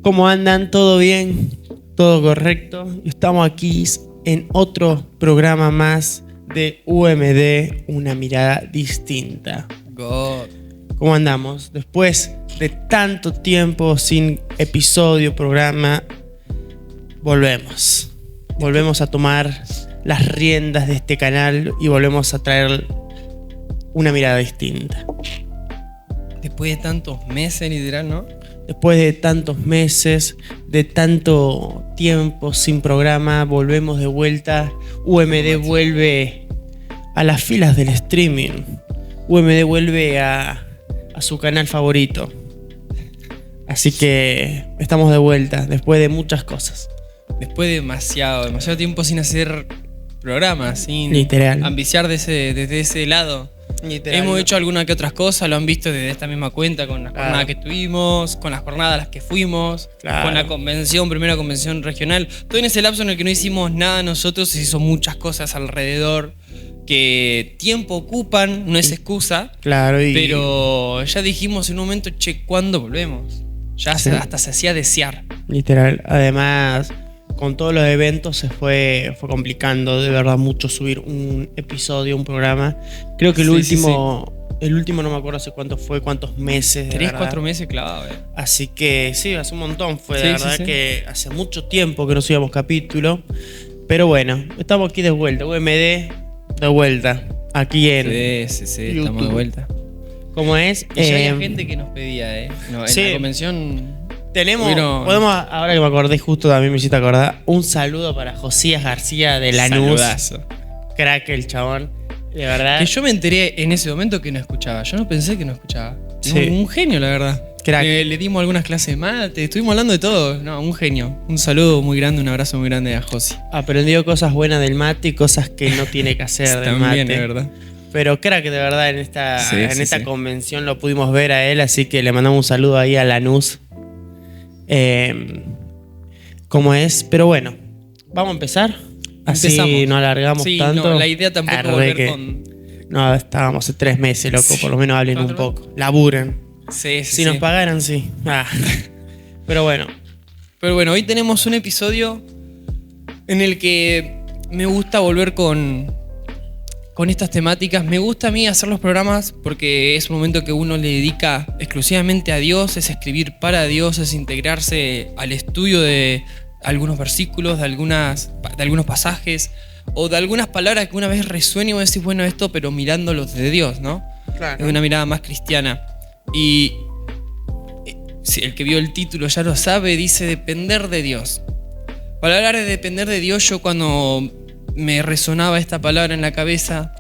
¿Cómo andan? ¿Todo bien? ¿Todo correcto? Estamos aquí en otro programa más de UMD, una mirada distinta. God. ¿Cómo andamos? Después de tanto tiempo sin episodio, programa, volvemos. Volvemos a tomar las riendas de este canal y volvemos a traer una mirada distinta. Después de tantos meses, literal, ¿no? Después de tantos meses, de tanto tiempo sin programa, volvemos de vuelta. UMD vuelve a las filas del streaming. UMD vuelve a su canal favorito. Así que estamos de vuelta, después de muchas cosas. Después de demasiado tiempo sin hacer programas, sin Literal. ambiciar desde ese lado. Literal. Hemos hecho alguna que otras cosas, lo han visto desde esta misma cuenta, con las jornadas que tuvimos, con las jornadas a las que fuimos, con la convención, primera convención regional. Todo en ese lapso en el que no hicimos nada nosotros, se hizo muchas cosas alrededor que tiempo ocupan, no es excusa. Claro, pero ya dijimos en un momento, ¿cuándo volvemos? Ya hasta se hacía desear. Literal. Además, con todos los eventos se fue complicando de verdad mucho subir un episodio, un programa. Creo que el último no me acuerdo hace cuántos meses. 3, 4 meses clavado. Así que sí, hace un montón. Fue de verdad que hace mucho tiempo que no subíamos capítulo. Pero bueno, estamos aquí de vuelta. UMD de vuelta. Aquí en YouTube. Estamos de vuelta. ¿Cómo es? Y ya había gente que nos pedía, No, en la convención... Podemos, ahora que me acordé, justo también me hiciste acordar, un saludo para Josías García de Lanús. Saludazo. Crack el chabón, de verdad. Que yo me enteré en ese momento que no escuchaba. Yo no pensé que no escuchaba. Sí. Un genio, la verdad. Crack. Le dimos algunas clases de mate, estuvimos hablando de todo. No, un genio. Un saludo muy grande, un abrazo muy grande a Josi. Aprendió cosas buenas del mate y cosas que no tiene que hacer del mate. También, de verdad. Pero crack, de verdad, en esta convención lo pudimos ver a él, así que le mandamos un saludo ahí a Lanús. ¿Cómo es? Pero bueno, vamos a empezar. Así Empezamos. no alargamos tanto. No, la idea tampoco es volver con... No, estábamos hace 3 meses, loco. Por lo menos hablen un poco. Laburen. Si nos pagaran, sí. Pero bueno. Hoy tenemos un episodio en el que me gusta volver con estas temáticas. Me gusta a mí hacer los programas porque es un momento que uno le dedica exclusivamente a Dios, es escribir para Dios, es integrarse al estudio de algunos versículos, de algunos pasajes o de algunas palabras que una vez resuene y vos decís, bueno, esto, pero mirándolos de Dios, ¿no? Claro. Es una mirada más cristiana. Y el que vio el título ya lo sabe, dice depender de Dios. Para hablar de depender de Dios, yo cuando me resonaba esta palabra en la cabeza,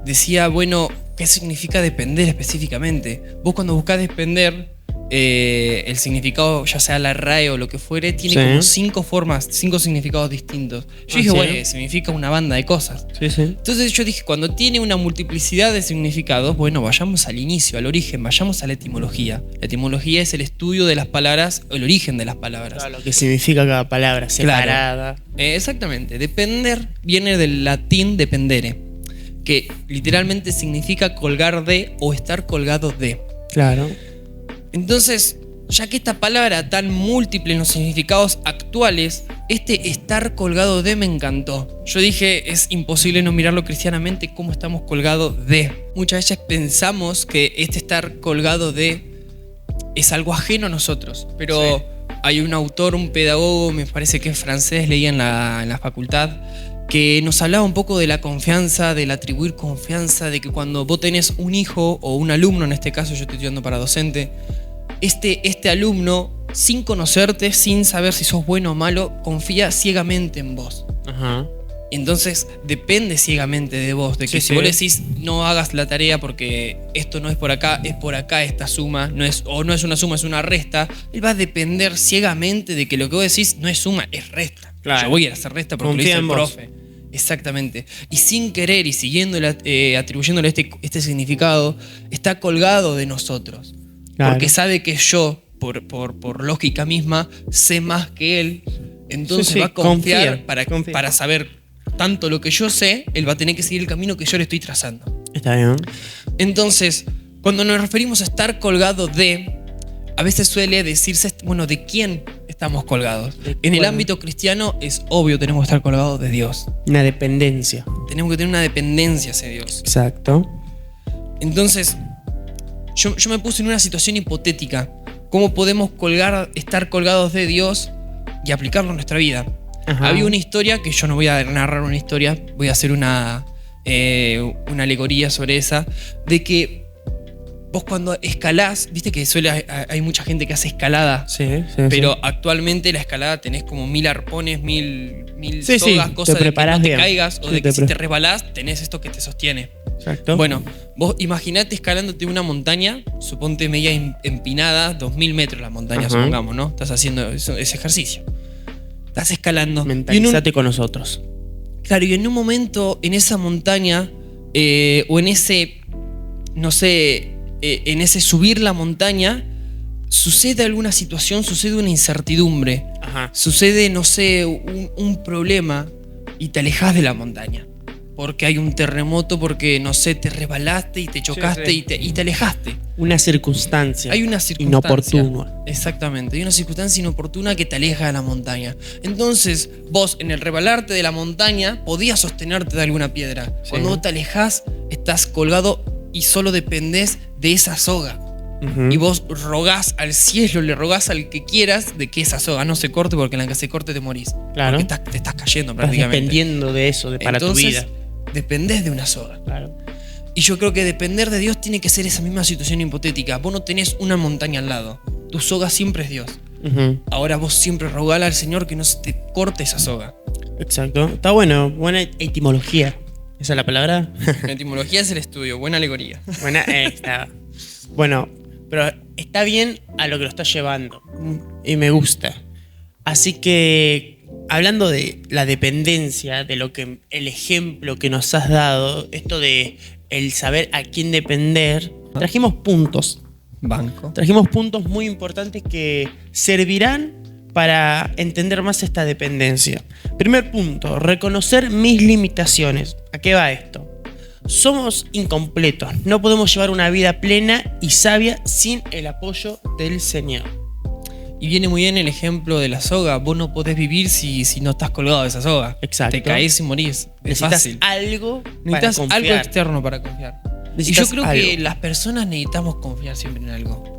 decía, bueno, ¿qué significa depender específicamente? Vos cuando buscás depender, el significado, ya sea la RAE o lo que fuere, tiene como 5 significados distintos. Yo dije, bueno, significa una banda de cosas. Entonces yo dije, cuando tiene una multiplicidad de significados, bueno, vayamos al inicio, al origen, vayamos a la etimología. La etimología es el estudio de las palabras, el origen de las palabras. Claro, lo que significa cada palabra, separada. Claro. Exactamente. Depender viene del latín dependere, que literalmente significa colgar de o estar colgado de. Claro. Entonces, ya que esta palabra tan múltiple en los significados actuales, estar colgado de me encantó. Yo dije, es imposible no mirarlo cristianamente cómo estamos colgados de. Muchas veces pensamos que estar colgado de es algo ajeno a nosotros, pero hay un autor, un pedagogo, me parece que es francés, leía en la facultad, que nos hablaba un poco de la confianza, del atribuir confianza, de que cuando vos tenés un hijo o un alumno, en este caso yo estoy estudiando para docente, este alumno, sin conocerte, sin saber si sos bueno o malo, confía ciegamente en vos. Ajá. Entonces depende ciegamente de vos, de que si vos le decís no hagas la tarea porque esto no es por acá esta suma, no es una suma, es una resta, él va a depender ciegamente de que lo que vos decís no es suma, es resta. Claro. Yo voy a hacer resta porque confía lo hizo el profe. Exactamente. Y sin querer y siguiéndole, atribuyéndole este significado, está colgado de nosotros. Claro. Porque sabe que yo, por lógica misma, sé más que él. Entonces va a confiar para saber tanto lo que yo sé, él va a tener que seguir el camino que yo le estoy trazando. Está bien. Entonces, cuando nos referimos a estar colgado de, a veces suele decirse, bueno, ¿de quién estamos colgados. En el Bueno. ámbito cristiano es obvio, tenemos que estar colgados de Dios. Una dependencia. Tenemos que tener una dependencia hacia Dios. Exacto. Entonces, yo me puse en una situación hipotética. ¿Cómo podemos estar colgados de Dios y aplicarlo en nuestra vida? Ajá. Había una historia, que yo no voy a narrar una historia, voy a hacer una alegoría sobre esa, de que vos cuando escalás, viste que hay mucha gente que hace escalada, Sí, pero actualmente la escalada tenés como 1000 arpones, 1000 Sí, sogas, te cosas de que preparás no te bien. caigas o Sí, de que te si pre- te resbalás tenés esto que te sostiene. Exacto. Bueno, vos imaginate escalándote una montaña, suponte media empinada, 2000 metros la montaña, Ajá. supongamos, ¿no? Estás haciendo ese ejercicio. Estás escalando. Mentalízate con nosotros. Claro, y en un momento en esa montaña, o en ese, no sé, en ese subir la montaña, sucede alguna situación, sucede una incertidumbre, Ajá. sucede, no sé, un problema y te alejas de la montaña. Porque hay un terremoto, porque, no sé, te resbalaste y te chocaste sí. y te alejaste. Una circunstancia. Hay una circunstancia. inoportuna. Exactamente, hay una circunstancia inoportuna que te aleja de la montaña. Entonces, vos en el rebalarte de la montaña podías sostenerte de alguna piedra. Sí. Cuando vos te alejás, estás colgado y solo dependés de esa soga. Ujú. Y vos rogás al cielo, le rogás al que quieras de que esa soga no se corte, porque en la que se corte te morís. Claro. Porque te estás cayendo Estás prácticamente. dependiendo de eso, para Entonces, tu vida. dependés de una soga. Claro. Y yo creo que depender de Dios tiene que ser esa misma situación hipotética. Vos no tenés una montaña al lado. Tu soga siempre es Dios. Ujú. Ahora vos siempre rogale al Señor que no se te corte esa soga. Exacto. Está bueno. Buena etimología. ¿Esa es la palabra? La etimología es el estudio, buena alegoría. Buena. Está. Bueno, pero está bien a lo que lo está llevando. Y me gusta. Así que, hablando de la dependencia, de lo que el ejemplo que nos has dado, esto de el saber a quién depender, trajimos puntos. Banco. Trajimos puntos muy importantes que servirán para entender más esta dependencia. Primer punto, reconocer mis limitaciones. ¿A qué va esto? Somos incompletos, no podemos llevar una vida plena y sabia sin el apoyo del Señor. Y viene muy bien el ejemplo de la soga. Vos no podés vivir si no estás colgado de esa soga. Exacto. Te caes y morís. Es Necesitas fácil. algo para Necesitas algo confiar. externo para confiar. Y yo Necesitas creo algo. que las personas necesitamos confiar siempre en algo.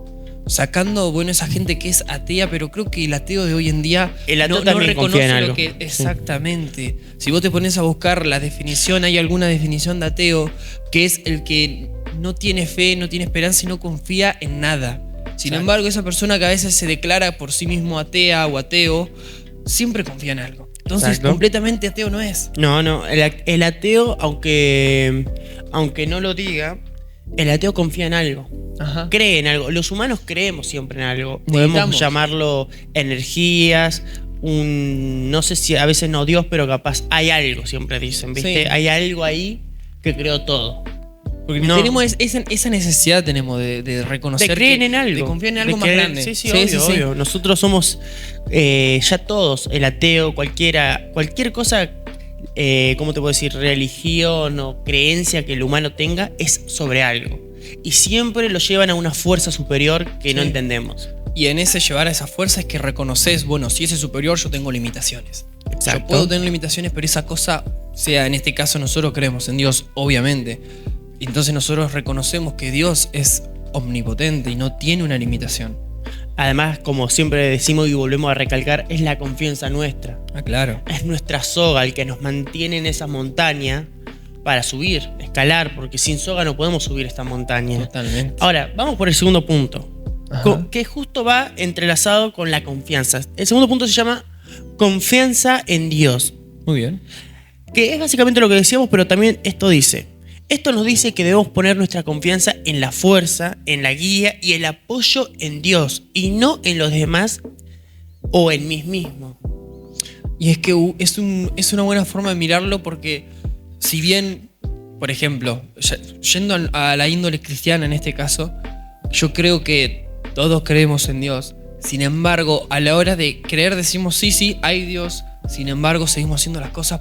Sacando, bueno, esa gente que es atea, pero creo que el ateo de hoy en día El ateo no también confía en reconoce algo. lo que... Exactamente. Si vos te pones a buscar la definición, hay alguna definición de ateo que es el que no tiene fe, no tiene esperanza y no confía en nada. Sin Exacto. embargo, esa persona que a veces se declara por sí mismo atea o ateo, siempre confía en algo. Entonces, Exacto. completamente ateo no es. No, el ateo, aunque no lo diga, el ateo confía en algo. Ajá. Cree en algo. Los humanos creemos siempre en algo. Podemos Necesitamos. llamarlo energías, no sé si a veces no Dios, pero capaz hay algo, siempre dicen, ¿viste? Sí. Hay algo ahí que creó todo. Porque No. tenemos esa necesidad tenemos de reconocer De creer que- en algo. de confiar en algo De más creer- grande. Sí, obvio. Nosotros somos ya todos, el ateo, cualquier cosa, ¿cómo te puedo decir? Religión o creencia que el humano tenga es sobre algo. Y siempre lo llevan a una fuerza superior que no Sí. entendemos. Y en ese llevar a esa fuerza es que reconoces, bueno, si ese es superior, yo tengo limitaciones. Exacto. Yo puedo tener limitaciones, pero esa cosa, sea en este caso nosotros creemos en Dios, obviamente. Entonces nosotros reconocemos que Dios es omnipotente y no tiene una limitación. Además, como siempre decimos y volvemos a recalcar, es la confianza nuestra. Ah, claro. Es nuestra soga el que nos mantiene en esa montaña para subir, escalar, porque sin soga no podemos subir esta montaña. Totalmente. Ahora, vamos por el segundo punto, Ajá. que justo va entrelazado con la confianza. El segundo punto se llama confianza en Dios, Muy bien. que es básicamente lo que decíamos, pero también esto nos dice que debemos poner nuestra confianza en la fuerza, en la guía y el apoyo en Dios, y no en los demás o en mí mismo. Y es que es una buena forma de mirarlo porque si bien, por ejemplo, yendo a la índole cristiana en este caso, yo creo que todos creemos en Dios. Sin embargo, a la hora de creer decimos sí, hay Dios. Sin embargo, seguimos haciendo las cosas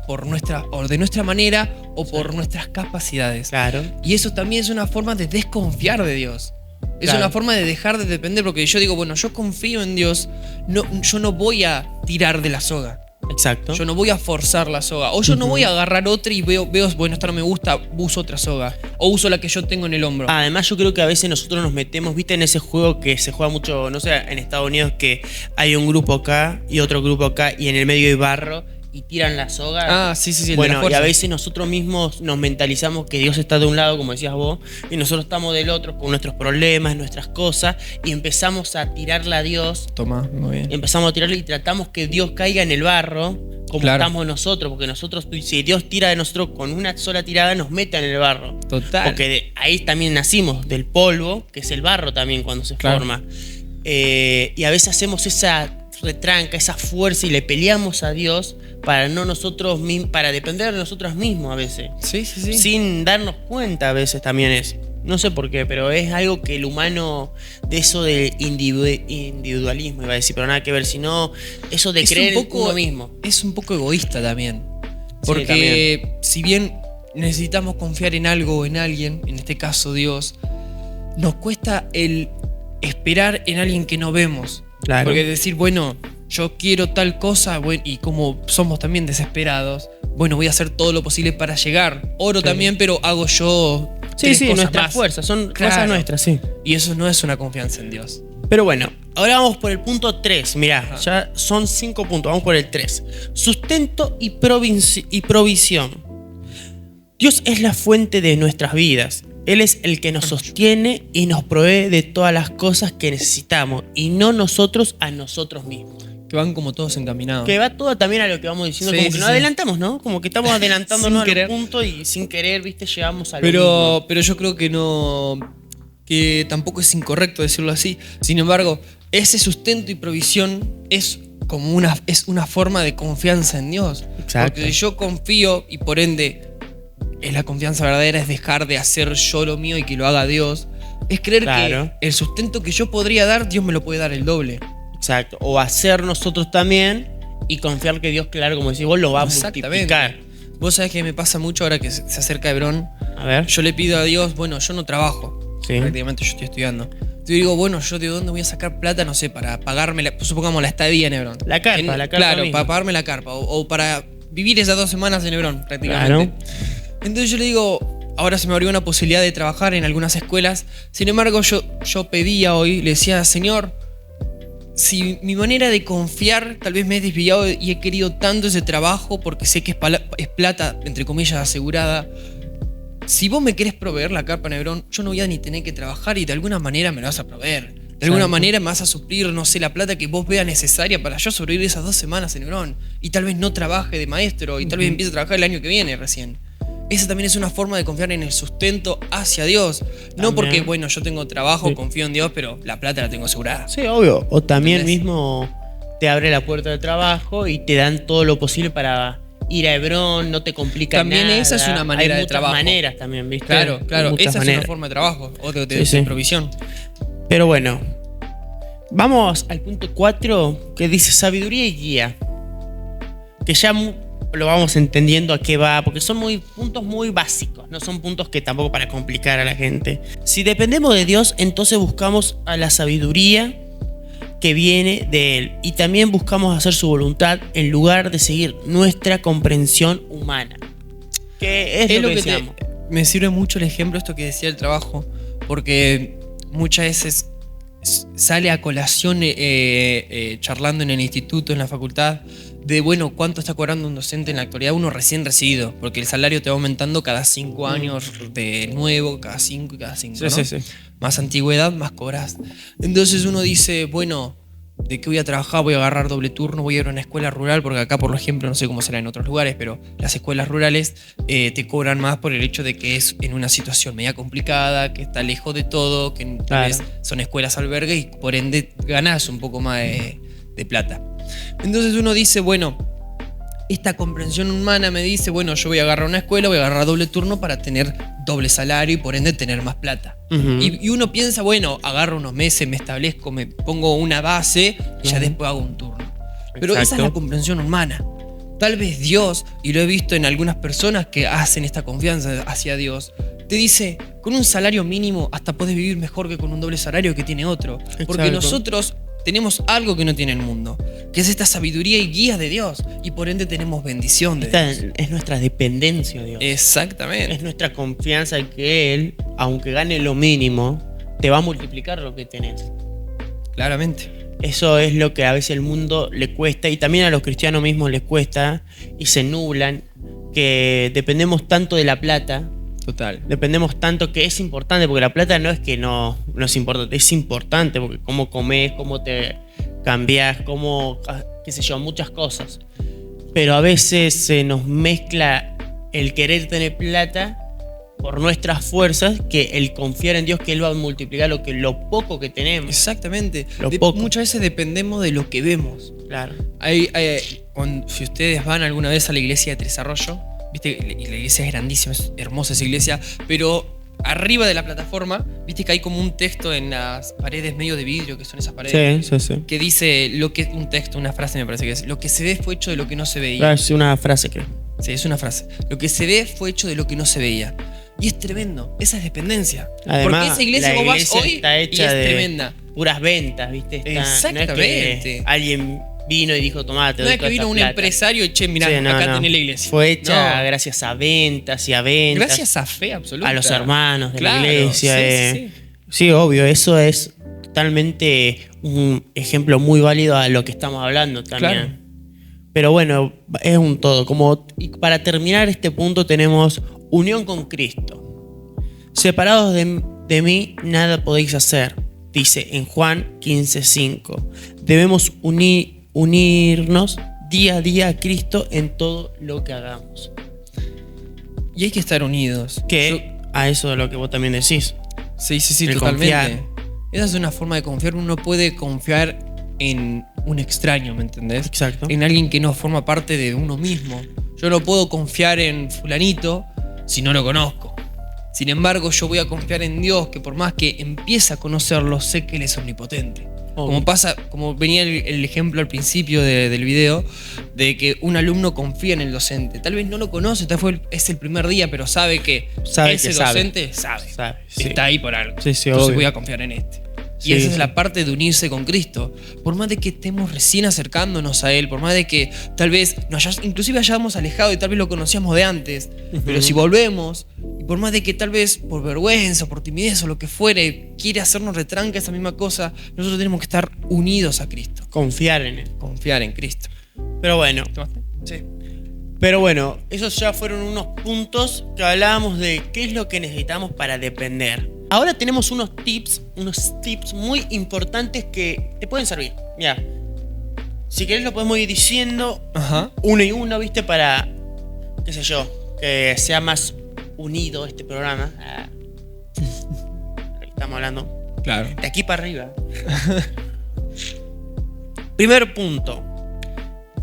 de nuestra manera o por nuestras capacidades. Claro. Y eso también es una forma de desconfiar de Dios. Es Claro. una forma de dejar de depender, porque yo digo, bueno, yo confío en Dios, yo no voy a tirar de la soga. Exacto. Yo no voy a forzar la soga. O yo no voy a agarrar otra y veo, bueno, esta no me gusta, uso otra soga. O uso la que yo tengo en el hombro. Además, yo creo que a veces nosotros nos metemos, viste, en ese juego que se juega mucho, no sé, en Estados Unidos, que hay un grupo acá y otro grupo acá y en el medio hay barro y tiran la soga. Sí, el de la Bueno, y fuerza. a veces nosotros mismos nos mentalizamos que Dios está de un lado, como decías vos, y nosotros estamos del otro con nuestros problemas, nuestras cosas, y empezamos a tirarle a Dios, Toma, muy bien. empezamos a tirarle y tratamos que Dios caiga en el barro, como Claro. estamos nosotros, porque nosotros, si Dios tira de nosotros con una sola tirada, nos mete en el barro. Total. Porque ahí también nacimos, del polvo, que es el barro también cuando se Claro. forma. Y a veces hacemos esa retranca, esa fuerza y le peleamos a Dios para no nosotros para depender de nosotros mismos a veces. Sí. Sin darnos cuenta a veces también es. No sé por qué, pero es algo que el humano, de eso de individualismo, iba a decir, pero nada que ver, sino eso de Es creer un en uno mismo. Es un poco egoísta también. Sí, Porque también. si bien necesitamos confiar en algo o en alguien, en este caso Dios, nos cuesta el esperar en alguien que no vemos. Claro. Porque decir, bueno, yo quiero tal cosa, bueno, y como somos también desesperados, bueno, voy a hacer todo lo posible para llegar. Oro Claro. también, pero hago yo Sí, tres sí, cosas nuestras más. fuerzas, son Claro. cosas nuestras, sí. Y eso no es una confianza en Dios. Pero bueno, ahora vamos por el punto 3. Mirá, Ajá. ya son 5 puntos, vamos por el 3. Sustento y provisión. Dios es la fuente de nuestras vidas. Él es el que nos sostiene y nos provee de todas las cosas que necesitamos y no nosotros a nosotros mismos. Que van como todos encaminados. Que va todo también a lo que vamos diciendo, Sí, como que sí, nos sí. adelantamos, ¿no? Como que estamos adelantándonos Sin a querer. los puntos y sin querer, viste, llegamos a lo mismo. Pero yo creo que no. Que tampoco es incorrecto decirlo así. Sin embargo, ese sustento y provisión es como una forma de confianza en Dios. Exacto. Porque si yo confío y por ende es la confianza verdadera, es dejar de hacer yo lo mío y que lo haga Dios. Es creer Claro. que el sustento que yo podría dar, Dios me lo puede dar el doble. Exacto. O hacer nosotros también y confiar que Dios, claro, como decís vos, lo va a Exactamente. multiplicar. Vos sabés que me pasa mucho ahora que se acerca Hebrón. A ver. Yo le pido a Dios, bueno, yo no trabajo. Sí. Prácticamente yo estoy estudiando. Yo digo, bueno, yo de dónde voy a sacar plata, no sé, para pagarme, supongamos, la estadía en Hebrón. La carpa, la carpa Claro, misma. para pagarme la carpa. O para vivir esas 2 semanas en Hebrón, prácticamente. Entonces yo le digo, ahora se me abrió una posibilidad de trabajar en algunas escuelas. Sin embargo, yo pedía hoy, le decía, Señor, si mi manera de confiar tal vez me he desviado y he querido tanto ese trabajo porque sé que es plata, entre comillas, asegurada. Si vos me querés proveer la carpa en Hebrón, yo no voy a ni tener que trabajar y de alguna manera me lo vas a proveer. De alguna Exacto. manera me vas a suplir, no sé, la plata que vos veas necesaria para yo sobrevivir esas 2 semanas en Hebrón. Y tal vez no trabaje de maestro y tal vez empiece a trabajar el año que viene recién. Esa también es una forma de confiar en el sustento hacia Dios. No También. porque, bueno, yo tengo trabajo, Sí. confío en Dios, pero la plata la tengo asegurada. Sí, obvio. O también ¿Entendés? mismo te abre la puerta de trabajo y te dan todo lo posible para ir a Hebrón, no te complica También nada. esa es una manera Hay de muchas trabajo. maneras también, ¿viste? Claro, Hay claro. muchas Esa es maneras. una forma de trabajo o de Sí, sí. provisión. Pero bueno, vamos al punto 4 que dice sabiduría y guía. Que ya lo vamos entendiendo a qué va, porque son puntos muy básicos, no son puntos que tampoco para complicar a la gente. Si dependemos de Dios, entonces buscamos a la sabiduría que viene de Él y también buscamos hacer su voluntad en lugar de seguir nuestra comprensión humana. Que es lo que decíamos. me sirve mucho el ejemplo esto que decía el trabajo, porque muchas veces sale a colación charlando en el instituto, en la facultad, de bueno, cuánto está cobrando un docente en la actualidad, uno recién recibido, porque el salario te va aumentando cada 5 años de nuevo, cada 5 y cada 5, ¿no? Sí. Más antigüedad, más cobras. Entonces uno dice, bueno, ¿de qué voy a trabajar? Voy a agarrar doble turno, voy a ir a una escuela rural, porque acá, por ejemplo, no sé cómo será en otros lugares, pero las escuelas rurales te cobran más por el hecho de que es en una situación media complicada, que está lejos de todo, que tal Claro. vez son escuelas albergue y por ende ganás un poco más de plata. Entonces uno dice, bueno, esta comprensión humana me dice, bueno, yo voy a agarrar una escuela, voy a agarrar doble turno para tener doble salario y por ende tener más plata. Ujú. Y uno piensa, bueno, agarro unos meses, me establezco, me pongo una base y ya Ujú. después hago un turno. Pero esa es Exacto. la comprensión humana. Tal vez Dios, y lo he visto en algunas personas que hacen esta confianza hacia Dios, te dice, con un salario mínimo hasta podés vivir mejor que con un doble salario que tiene otro. Porque Exacto. nosotros tenemos algo que no tiene el mundo, que es esta sabiduría y guía de Dios. Y por ende tenemos bendición de Esta Dios. es nuestra dependencia de Dios. Exactamente. Es nuestra confianza en que Él, aunque gane lo mínimo, te va a multiplicar lo que tenés. Claramente. Eso es lo que a veces al mundo le cuesta, y también a los cristianos mismos les cuesta, y se nublan, que dependemos tanto de la plata, Total. dependemos tanto, que es importante, porque la plata no es que no es importante, es importante, porque cómo comes, cómo te cambiás, cómo, qué sé yo, muchas cosas. Pero a veces se nos mezcla el querer tener plata por nuestras fuerzas, que el confiar en Dios que Él va a multiplicar lo poco que tenemos. Exactamente. Lo poco. Muchas veces dependemos de lo que vemos. Claro. Si ustedes van alguna vez a la iglesia de Tres Arroyos, viste, la iglesia es grandísima, es hermosa esa iglesia, pero arriba de la plataforma, viste que hay como un texto en las paredes medio de vidrio, que son esas paredes, Sí. que dice un texto, una frase me parece que es: lo que se ve fue hecho de lo que no se veía. Claro, es una frase, creo. Sí, es una frase. Lo que se ve fue hecho de lo que no se veía. Y es tremendo, esa es dependencia. Además, porque esa iglesia la vos vas iglesia hoy está y hecha es de tremenda. puras ventas, ¿viste? No es Exactamente. que alguien vino y dijo, tomá, te No doy es que toda vino esta un plata. empresario y che, mirá, Sí, no, acá no. tenés la iglesia. Fue hecha No. gracias a ventas y a ventas. Gracias a fe absoluta. a los hermanos de Claro, la iglesia. sí. Sí, obvio, eso es totalmente un ejemplo muy válido a lo que estamos hablando también. Claro. Pero bueno, es un todo. Y para terminar este punto tenemos unión con Cristo. Separados de mí, nada podéis hacer, dice en Juan 15:5. Debemos unirnos día a día a Cristo en todo lo que hagamos. Y hay que estar unidos. Que a eso de lo que vos también decís. Sí, el totalmente. confiar. Esa es una forma de confiar. Uno puede confiar en un extraño, ¿me entendés? Exacto. En alguien que no forma parte de uno mismo. Yo no puedo confiar en fulanito si no lo conozco. Sin embargo, yo voy a confiar en Dios, que por más que empiece a conocerlo, sé que Él es omnipotente. Obvio. Como venía el ejemplo al principio del video, de que un alumno confía en el docente. Tal vez no lo conoce, es el primer día, pero sabe que Sabe ese que sabe. docente sabe. Sí. Está ahí por algo. Sí, sí, Entonces obvio. voy a confiar en este. Sí, Y esa es sí. la parte de unirse con Cristo. Por más de que estemos recién acercándonos a Él, por más de que tal vez inclusive hayamos alejado y tal vez lo conocíamos de antes, pero si volvemos, y por más de que tal vez por vergüenza, por timidez o lo que fuere, quiere hacernos retranca esa misma cosa, nosotros tenemos que estar unidos a Cristo. Confiar en Él. Confiar en Cristo. Pero bueno, ¿Tomaste? Sí. esos ya fueron unos puntos que hablábamos de qué es lo que necesitamos para depender. Ahora tenemos unos tips muy importantes que te pueden servir. Mira, si querés lo podemos ir diciendo Ajá. uno y uno, ¿viste? Para, qué sé yo, que sea más unido este programa. Estamos hablando Claro. de aquí para arriba. Primer punto.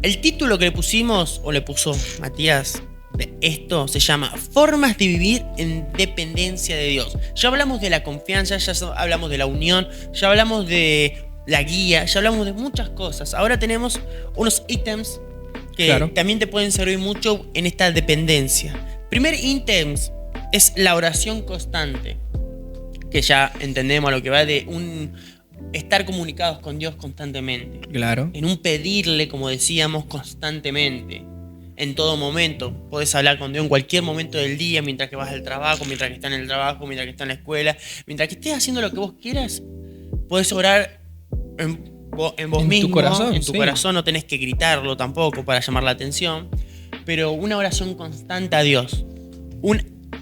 El título que le pusimos, o le puso Matías, de esto se llama Formas de vivir en dependencia de Dios. Ya hablamos de la confianza, ya hablamos de la unión, ya hablamos de la guía, ya hablamos de muchas cosas. Ahora tenemos unos ítems que Claro. también te pueden servir mucho en esta dependencia. Primer ítem es la oración constante, que ya entendemos a lo que va de estar comunicados con Dios constantemente, Claro. en un pedirle, como decíamos, constantemente, en todo momento. Podés hablar con Dios en cualquier momento del día, mientras que vas al trabajo, mientras que estás en el trabajo, mientras que estás en la escuela, mientras que estés haciendo lo que vos quieras. Podés orar en vos En mismo, tu corazón, en tu sí. corazón, no tenés que gritarlo tampoco para llamar la atención, pero una oración constante a Dios,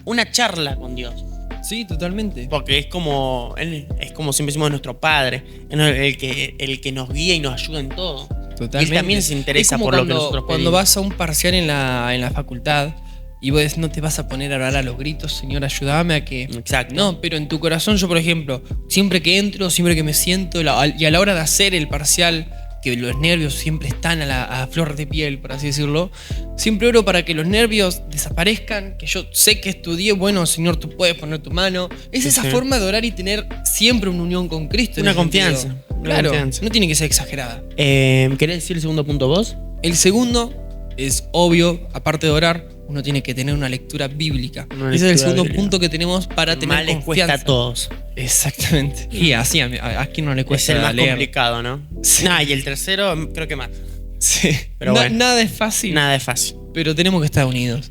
una charla con Dios. Sí, totalmente. Porque es como siempre decimos, nuestro Padre, el que nos guía y nos ayuda en todo. Totalmente. Y él también se interesa Es como por lo que nosotros cuando pedimos. vas a un parcial en la facultad y vos no te vas a poner a orar a los gritos, Señor, ayúdame a que... Exacto. No, pero en tu corazón yo, por ejemplo, siempre que entro, siempre que me siento y a la hora de hacer el parcial, que los nervios siempre están a flor de piel, por así decirlo, siempre oro para que los nervios desaparezcan, que yo sé que estudié, bueno, Señor, tú puedes poner tu mano. Es Sí, esa sí. forma de orar y tener siempre una unión con Cristo. en Una ese confianza, sentido. una Claro, confianza. no tiene que ser exagerada. ¿Querés decir el segundo punto vos? El segundo es obvio, aparte de orar, uno tiene que tener una lectura bíblica. Una Ese es el lectura segundo bíblica. punto que tenemos para tener Más les confianza. cuesta a todos. Exactamente. Y así, ¿a quién no le Es cuesta el más leer? complicado, ¿no? Sí. Nah, y el tercero creo que más. Sí. Pero bueno. Nada es fácil. Nada es fácil. Pero tenemos que estar unidos.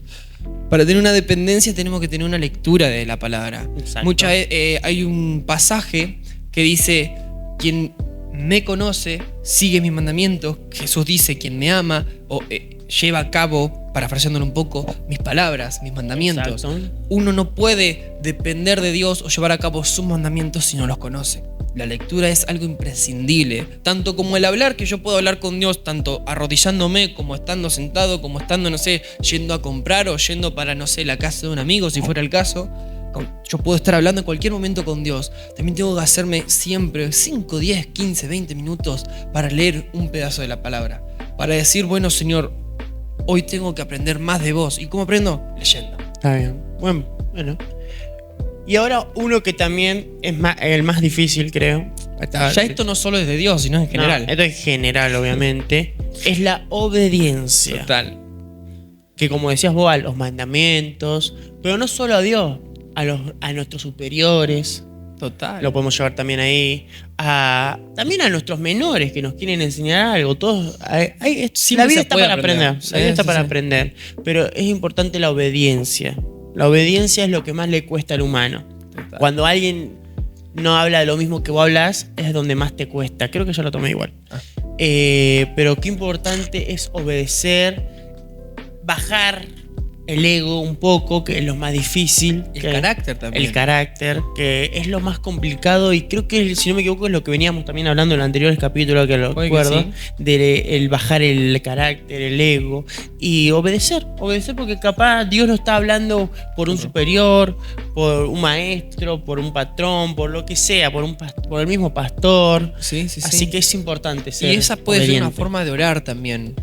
Para tener una dependencia tenemos que tener una lectura de la palabra. Exacto. Hay un pasaje que dice, quien me conoce, sigue mis mandamientos. Jesús dice, quien me ama, o lleva a cabo, parafraseándolo un poco, mis palabras, mis mandamientos. Exacto. Uno no puede depender de Dios o llevar a cabo sus mandamientos si no los conoce. La lectura es algo imprescindible, tanto como el hablar, que yo puedo hablar con Dios tanto arrodillándome, como estando sentado, como estando, no sé, yendo a comprar o yendo para, no sé, la casa de un amigo, si fuera el caso. Yo puedo estar hablando en cualquier momento con Dios. También tengo que hacerme siempre 5, 10, 15, 20 minutos para leer un pedazo de la palabra. Para decir, bueno, Señor, hoy tengo que aprender más de vos. ¿Y cómo aprendo? Leyendo. Está bien. Bueno. Y ahora uno que también es el más difícil, creo. Ya esto no solo es de Dios, sino en general. No, esto es general, obviamente. Es la obediencia. Total. Que como decías vos, a los mandamientos, pero no solo a Dios, a nuestros superiores. Total. Lo podemos llevar también ahí. También a nuestros menores que nos quieren enseñar algo. Todos, la vida está para aprender. La vida está para aprender. Pero es importante la obediencia. La obediencia es lo que más le cuesta al humano. Total. Cuando alguien no habla de lo mismo que vos hablas, es donde más te cuesta. Creo que yo lo tomé igual. Pero qué importante es obedecer, bajar el ego un poco, que es lo más difícil. El carácter también. El carácter, que es lo más complicado, y creo que, si no me equivoco, es lo que veníamos también hablando en el anterior capítulo, que lo recuerdo, de el bajar el carácter, el ego, y obedecer porque capaz Dios no está hablando por un superior, por un maestro, por un patrón, por lo que sea, por el mismo pastor. Sí. Así que es importante ser Y esa puede ser una obediente. forma de orar también.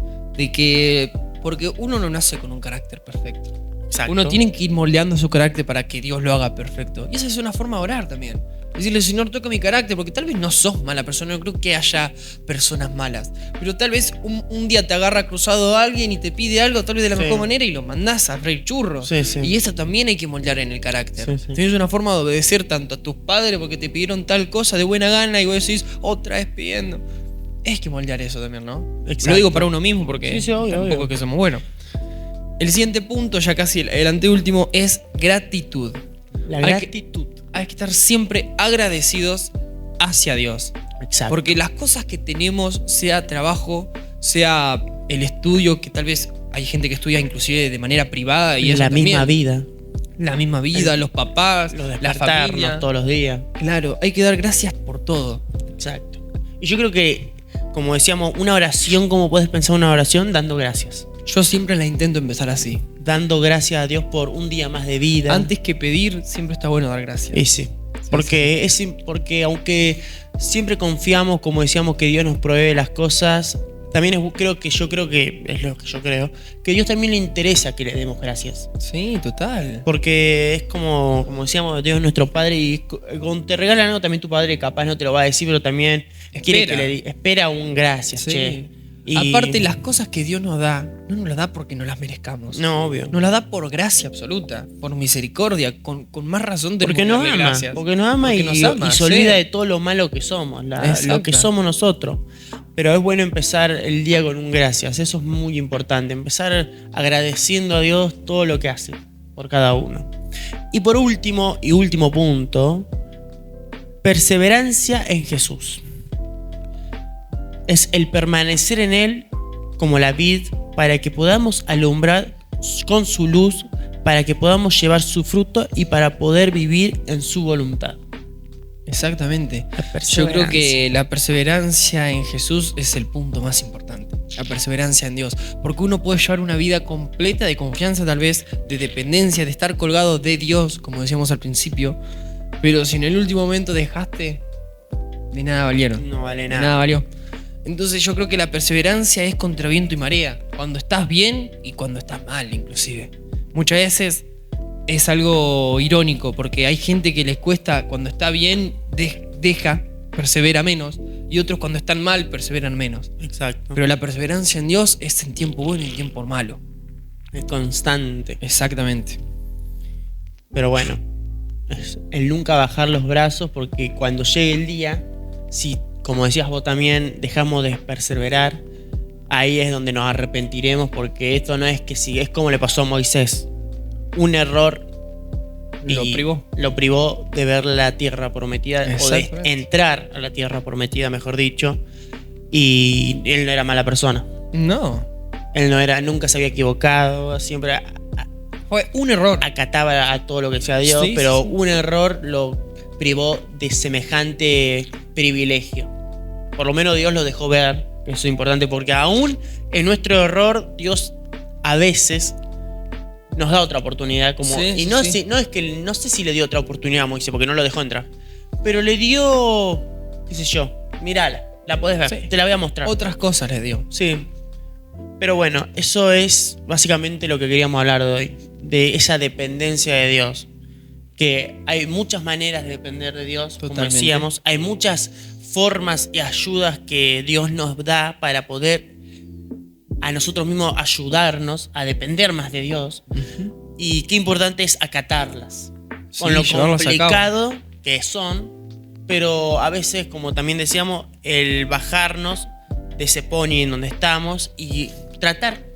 Porque uno no nace con un carácter perfecto. Exacto. Uno tiene que ir moldeando su carácter para que Dios lo haga perfecto. Y esa es una forma de orar también. Decirle, Señor, toca mi carácter, porque tal vez no sos mala persona. No creo que haya personas malas. Pero tal vez un día te agarra cruzado a alguien y te pide algo, tal vez de la mejor manera, y lo mandás a freír churros. Sí. Y eso también hay que moldear en el carácter. Sí. Tienes una forma de obedecer tanto a tus padres porque te pidieron tal cosa de buena gana y vos decís, otra vez pidiendo. Es que moldear eso también, ¿no? Exacto. Lo digo para uno mismo porque Sí, obvio, tampoco obvio. es que somos buenos. El siguiente punto, ya casi el anteúltimo, es gratitud. La Hay gratitud. Hay que estar siempre agradecidos hacia Dios. Exacto. Porque las cosas que tenemos, sea trabajo, sea el estudio, que tal vez hay gente que estudia inclusive de manera privada y eso la misma también. vida. La misma vida, los papás, Los la despertarnos familia. todos los días. Claro, hay que dar gracias por todo. Exacto. Y yo creo que, como decíamos, una oración, ¿cómo puedes pensar una oración? Dando gracias. Yo siempre la intento empezar así. Dando gracias a Dios por un día más de vida. Antes que pedir, siempre está bueno dar gracias. Y sí. Porque aunque siempre confiamos, como decíamos, que Dios nos provee las cosas, también yo creo que es lo que yo creo, que a Dios también le interesa que le demos gracias. Sí, total. Porque es como decíamos, Dios es nuestro Padre, y cuando te regalan algo también tu Padre capaz no te lo va a decir, pero también quiere que espera un gracias, Sí. che. Aparte, las cosas que Dios nos da, no nos las da porque nos las merezcamos. No, obvio. Nos las da por gracia absoluta, por misericordia, con más razón tenemos Porque que nos darle ama, gracias. porque nos ama, Porque y nos ama, y se olvida sí. de todo lo malo que somos, lo Exacto. que somos nosotros. Pero es bueno empezar el día con un gracias, eso es muy importante, empezar agradeciendo a Dios todo lo que hace por cada uno. Y por último punto, perseverancia en Jesús. Es el permanecer en Él como la vid, para que podamos alumbrar con su luz, para que podamos llevar su fruto y para poder vivir en su voluntad. Exactamente. La Yo creo perseverancia. que la perseverancia en Jesús es el punto más importante. La perseverancia en Dios. Porque uno puede llevar una vida completa de confianza, tal vez, de dependencia, de estar colgado de Dios, como decíamos al principio. Pero si en el último momento dejaste, de nada valieron. No vale De nada. nada valió. Entonces yo creo que la perseverancia es contra viento y marea. Cuando estás bien y cuando estás mal, inclusive. Muchas veces es algo irónico, porque hay gente que les cuesta, cuando está bien, persevera menos, y otros cuando están mal, perseveran menos. Exacto. Pero la perseverancia en Dios es en tiempo bueno y en tiempo malo. Es constante. Exactamente. Pero bueno, es el nunca bajar los brazos, porque cuando llegue el día, si, como decías vos también, dejamos de perseverar, ahí es donde nos arrepentiremos, porque esto no es que si es como le pasó a Moisés, un error lo privó de ver la tierra prometida, o de entrar a la tierra prometida, mejor dicho, y él no era mala persona. No. Él no era, nunca se había equivocado, siempre Fue un error. acataba a todo lo que decía Dios, Sí, pero sí. un error lo privó de semejante privilegio. Por lo menos Dios lo dejó ver, eso es importante, porque aún en nuestro error, Dios a veces nos da otra oportunidad. Como, Sí, y sí, no, sí. no es que no sé si le dio otra oportunidad a Moisés, porque no lo dejó entrar. Pero le dio, qué sé yo, mirala, la podés ver, Sí. te la voy a mostrar. Otras cosas les dio. Sí. Pero bueno, eso es básicamente lo que queríamos hablar de hoy. De esa dependencia de Dios. Que hay muchas maneras de depender de Dios, como Totalmente. decíamos. Hay muchas formas y ayudas que Dios nos da para poder a nosotros mismos ayudarnos a depender más de Dios. Y qué importante es acatarlas. Sí, Con lo llevarlas a cabo. complicado que son, pero a veces, como también decíamos, el bajarnos de ese pony en donde estamos y tratar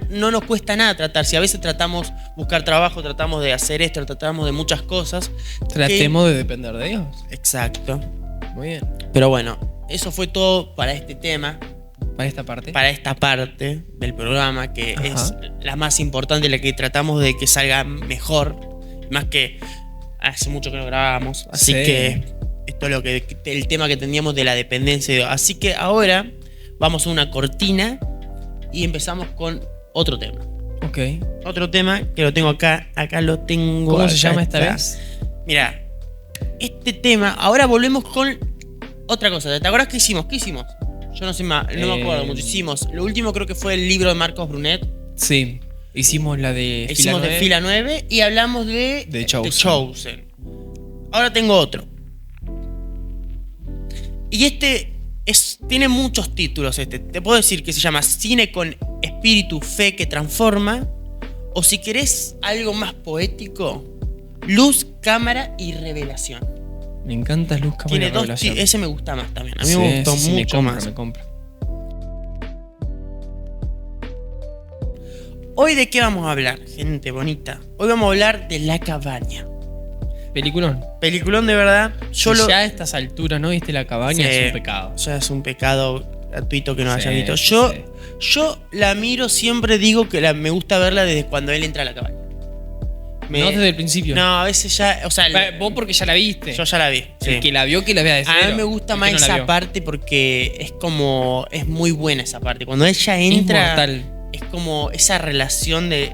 no nos cuesta nada tratar. Si a veces tratamos buscar trabajo, tratamos de hacer esto, tratamos de muchas cosas. Tratemos de depender de Dios. Exacto. Muy bien. Pero bueno, eso fue todo para este tema, Para esta parte. para esta parte del programa, que Ajá. es la más importante, la que tratamos de que salga mejor, más que hace mucho que no grabamos. Así Sí. que esto es lo que el tema que teníamos de la dependencia de Dios. Así que ahora vamos a una cortina y empezamos con otro tema. Ok. Otro tema que lo tengo acá lo tengo. ¿Cómo se acá llama esta está. vez? Mira, este tema, ahora volvemos con otra cosa. ¿Te acuerdas qué hicimos? ¿Qué hicimos? Yo no sé más, no me acuerdo mucho. Hicimos, lo último creo que fue el libro de Marcos Brunet. Sí. Hicimos la de Hicimos de Fila 9 y hablamos de The Chosen. The Chosen. Ahora tengo otro. Y este tiene muchos títulos. Te puedo decir que se llama Cine con espíritu, fe que transforma. O si querés algo más poético, Luz, cámara y revelación. Me encanta Luz, Cámara y Tiene dos Revelación. ese me gusta más también. A mí Sí, me gustó sí, me mucho compra, más. Me compra. Hoy de qué vamos a hablar, gente bonita. Hoy vamos a hablar de La Cabaña. Peliculón. Peliculón de verdad. Si ya a estas alturas no viste La Cabaña, Sí. es un pecado. Ya es un pecado gratuito que no Sí, haya visto. sí, Yo, sí. yo la miro, siempre digo que me gusta verla desde cuando él entra a la cabaña. No desde el principio. No, a veces ya. O sea, Vos porque ya la viste. yo ya la vi. sí. El que la vio, que la vea de cero. A mí me gusta El más que no la esa vio. parte porque es como. Es muy buena esa parte. Cuando ella entra. Inmortal. Es como esa relación de.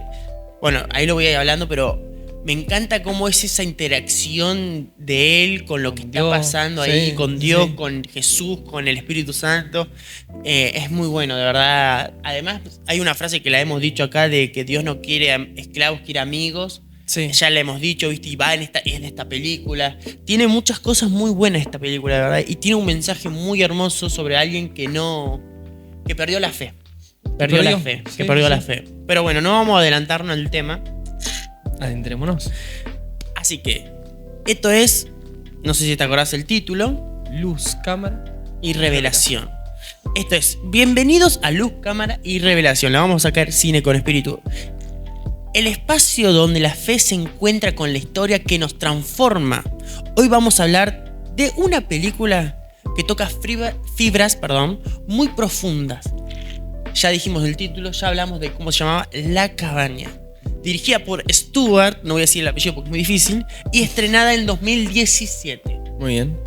Bueno, ahí lo voy a ir hablando, pero me encanta cómo es esa interacción de él con lo que está Dios, pasando ahí, sí, con Dios, sí. con Jesús, con el Espíritu Santo. Es muy bueno, de verdad. Además, hay una frase que la hemos dicho acá de que Dios no quiere esclavos, quiere amigos. Sí. Ya la hemos dicho, ¿viste? Y va en esta película. Tiene muchas cosas muy buenas esta película, de verdad. Y tiene un mensaje muy hermoso sobre alguien que perdió la fe. Perdió la fe. Sí, Que perdió sí. la fe. Pero bueno, no vamos a adelantarnos al tema. Adentrémonos. Así que, esto es, no sé si te acordás el título, Luz, Cámara. y Revelación. Esto es, bienvenidos a Luz, Cámara y Revelación. La vamos a sacar Cine con Espíritu. El espacio donde la fe se encuentra con la historia que nos transforma. Hoy vamos a hablar de una película que toca fibras muy profundas. Ya dijimos el título, ya hablamos de cómo se llamaba La Cabaña. Dirigida por Stuart, no voy a decir el apellido porque es muy difícil, y estrenada en 2017. Muy bien.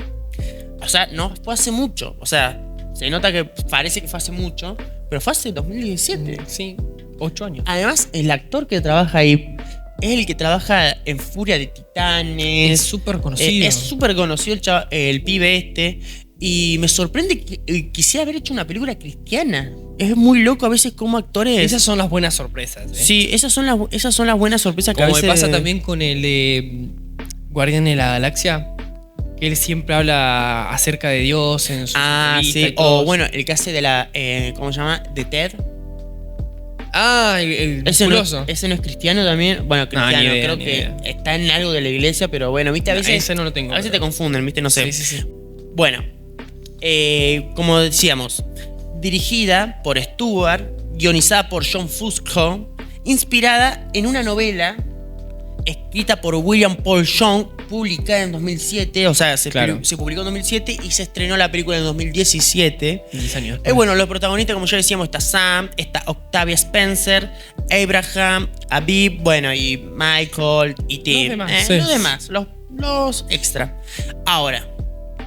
O sea, no fue hace mucho. O sea, se nota que parece que fue hace mucho, pero fue hace 2017. Sí. 8 años. Además, el actor que trabaja ahí es el que trabaja en Furia de Titanes. Es súper conocido. Es súper conocido el pibe este. Y me sorprende que quisiera haber hecho una película cristiana. Es muy loco a veces como actores. Esas son las buenas sorpresas. Sí, esas son las buenas sorpresas que a Como me veces. pasa también con el de Guardián de la Galaxia. Que él siempre habla acerca de Dios en su Ah, entrevista sí. y todo. O bueno, el que hace de la. ¿Cómo se llama? De Ted. Ah, el musculoso. Ese no es cristiano también. Bueno, cristiano, ni idea, creo ni que idea. está en algo de la iglesia, pero bueno, viste, a veces. Ese no lo tengo. A veces te confunden, viste, no sé. Sí. Bueno, como decíamos, dirigida por Stewart, guionizada por John Fusco, inspirada en una novela escrita por William Paul Young, publicada en 2007, o sea, se publicó en 2007 y se estrenó la película en 2017. 10 años. Bueno, los protagonistas, como ya decíamos, está Sam, está Octavia Spencer, Abraham, Aviv, bueno, y Michael y Tim. Los demás, los extra. Ahora,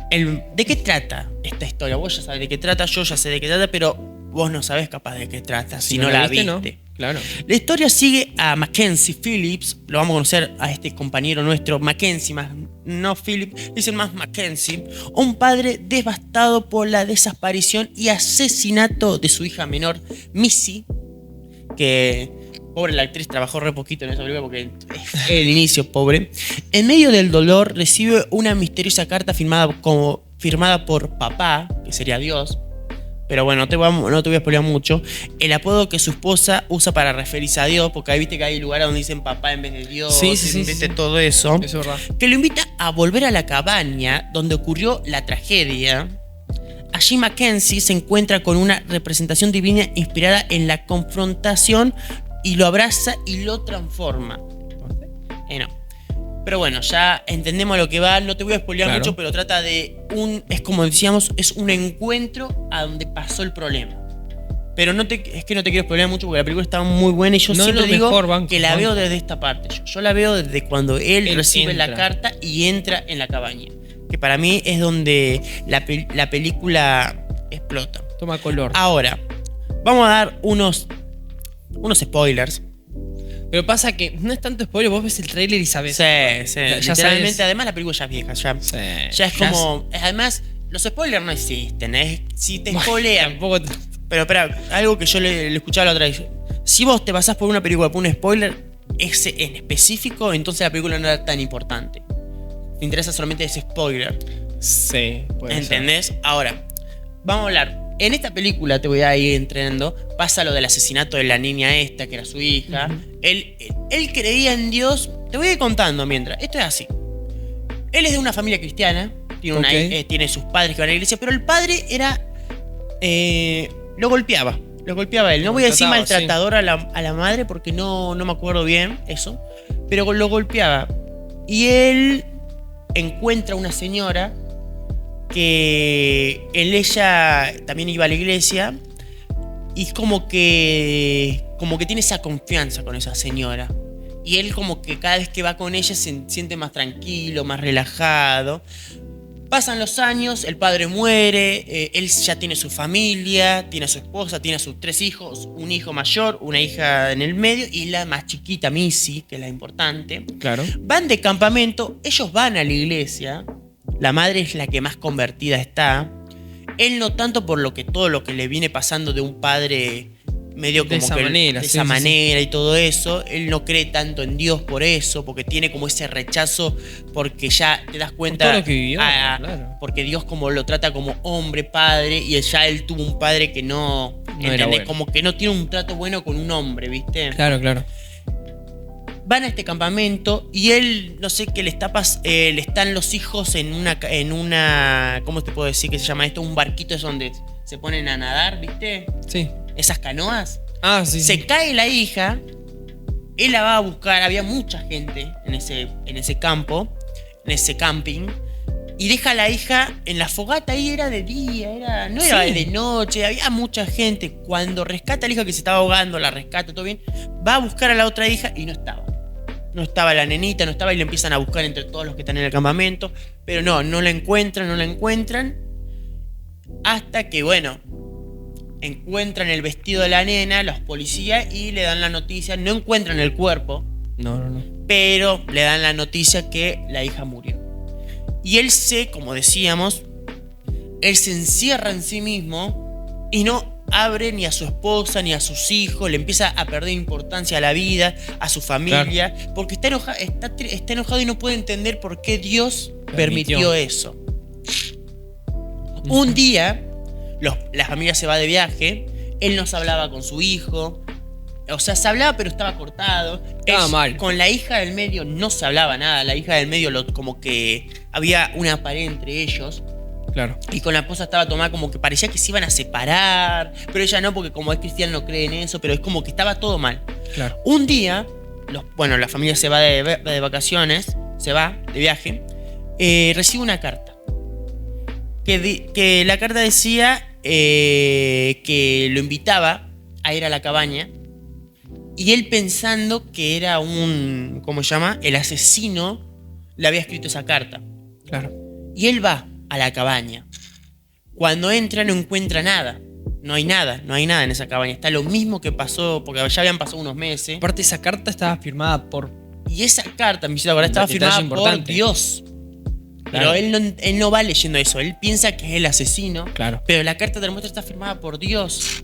¿de qué trata esta historia? Vos ya sabés de qué trata, yo ya sé de qué trata, pero vos no sabés capaz de qué trata si no la viste. No. Claro. La historia sigue a Mackenzie Phillips, lo vamos a conocer a este compañero nuestro, Mackenzie, más no Phillips, dicen más Mackenzie, un padre devastado por la desaparición y asesinato de su hija menor, Missy, que pobre la actriz, trabajó re poquito en esa película porque es el inicio, pobre. En medio del dolor recibe una misteriosa carta firmada por papá, que sería Dios. Pero bueno, no te voy a spoilear mucho. El apodo que su esposa usa para referirse a Dios, porque ahí viste que hay lugares donde dicen papá en vez de Dios, viste todo eso. Eso es verdad. Que lo invita a volver a la cabaña donde ocurrió la tragedia. Allí Mackenzie se encuentra con una representación divina inspirada en la confrontación y lo abraza y lo transforma. No. Pero bueno, ya entendemos lo que va, no te voy a spoilear mucho, pero trata de es como decíamos, es un encuentro a donde pasó el problema. Pero es que no te quiero spoilear mucho porque la película está muy buena y yo siempre digo que la veo desde esta parte. Yo la veo desde cuando él recibe la carta y entra en la cabaña. Que para mí es donde la película explota. Toma color. Ahora, vamos a dar unos spoilers. Pero pasa que no es tanto spoiler, vos ves el trailer y sabes. Sí. Ya Literalmente, sabes. Además la película ya es vieja. Ya es como. Además, los spoilers no existen. Si te spoilean. Tampoco. Pero espera, algo que yo le escuchaba la otra vez. Si vos te basás por una película por un spoiler, ese en específico, entonces la película no era tan importante. Te interesa solamente ese spoiler. Sí, puede ¿entendés? ser. Ahora, vamos a hablar. En esta película, te voy a ir entrenando, pasa lo del asesinato de la niña esta, que era su hija. Él creía en Dios. Te voy a ir contando mientras. Esto es así. Él es de una familia cristiana. Tiene sus padres que van a la iglesia. Pero el padre era... lo golpeaba a él. No voy a decir maltratador a la madre porque no me acuerdo bien eso. Pero lo golpeaba. Y él encuentra una señora que ella también iba a la iglesia y como que tiene esa confianza con esa señora y él como que cada vez que va con ella se siente más tranquilo, más relajado. Pasan los años, el padre muere, él ya tiene su familia, tiene a su esposa, tiene a sus 3 hijos, un hijo mayor, una hija en el medio y la más chiquita, Missy, que es la importante. Claro. Van de campamento, ellos van a la iglesia. La madre es la que más convertida está. Él no tanto por todo lo que le viene pasando de un padre medio como de esa manera y todo eso. Él no cree tanto en Dios por eso, porque tiene como ese rechazo, porque ya te das cuenta por todo lo que vivió, claro. Porque Dios como lo trata como hombre, padre, y él tuvo un padre que no era bueno. Como que no tiene un trato bueno con un hombre, ¿viste? Claro. Van a este campamento y él, no sé qué le están los hijos en una, ¿cómo te puedo decir que se llama esto? Un barquito es donde se ponen a nadar, ¿viste? Sí. Esas canoas. Ah, sí. Se cae la hija, él la va a buscar, había mucha gente en ese campo, en ese camping, y deja a la hija en la fogata, ahí era de día, no era de noche, había mucha gente. Cuando rescata a la hija que se estaba ahogando, la rescata, todo bien, va a buscar a la otra hija y no estaba. No estaba la nenita, no estaba y le empiezan a buscar entre todos los que están en el campamento. Pero no la encuentran. Hasta que, bueno, encuentran el vestido de la nena, los policías, y le dan la noticia. No encuentran el cuerpo. No. Pero le dan la noticia que la hija murió. Y él como decíamos, él se encierra en sí mismo y no abre ni a su esposa ni a sus hijos, le empieza a perder importancia a la vida, a su familia, porque está enojado y no puede entender por qué Dios permitió eso. Un día, la familia se va de viaje, él no se hablaba con su hijo, O sea, se hablaba pero estaba cortado. Estaba mal. Con la hija del medio no se hablaba nada. La hija del medio como que había una pared entre ellos. Claro. Y con la esposa estaba tomada como que parecía que se iban a separar. Pero ella no, porque como es cristiana no cree en eso. Pero es como que estaba todo mal. Claro. Un día, la familia se va de vacaciones. Se va de viaje. Recibe una carta. Que la carta decía que lo invitaba a ir a la cabaña. Y él pensando que era ¿cómo se llama? El asesino le había escrito esa carta. Claro. Y él va a la cabaña. Cuando entra no encuentra nada. No hay nada en esa cabaña. Está lo mismo que pasó, porque ya habían pasado unos meses. Aparte, esa carta estaba firmada por... Y esa carta, me hiciste acordar, estaba firmada por Dios. Claro. Pero él no va leyendo eso. Él piensa que es el asesino. Claro. Pero la carta te muestra está firmada por Dios.